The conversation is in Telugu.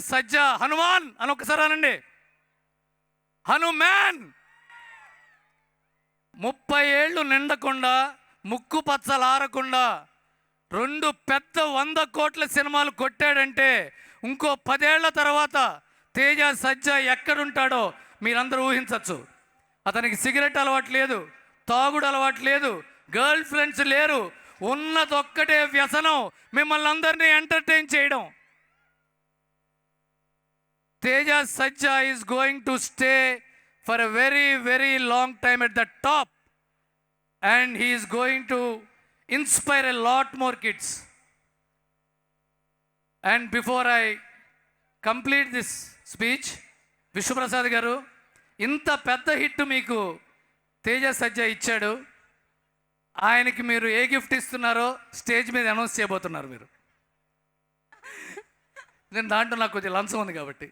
సజ్జా హనుమాన్ అని ఒకసారి అనండి. హనుమాన్ 30 ఏళ్ళు నిండకుండా, ముక్కు పచ్చలారకుండా 2 పెద్ద 100 కోట్ల సినిమాలు కొట్టాడంటే ఇంకో 10 ఏళ్ల తర్వాత తేజ సజ్జా ఎక్కడుంటాడో మీరందరూ ఊహించవచ్చు. అతనికి సిగరెట్ అలవాటు లేదు, తాగుడు అలవాటు లేదు, గర్ల్ ఫ్రెండ్స్ లేరు. ఉన్నదొక్కటే వ్యసనం, మిమ్మల్ని అందరినీ ఎంటర్టైన్ చేయడం. Teja Sajja is going to stay for a very, very long time at the top, and he is going to inspire a lot more kids. And before I complete this speech, Vishwaprasad గారు, ఇంత పెద్ద హిట్ మీకు తేజ సజ్జా ఇచ్చాడు. ఆయనకి మీరు ఏ గిఫ్ట్ ఇస్తున్నారో స్టేజ్ మీద అనౌన్స్ చేయబోతున్నారు మీరు. నేను దాంట్లో నాకు కొంచెం లంచం ఉంది కాబట్టి.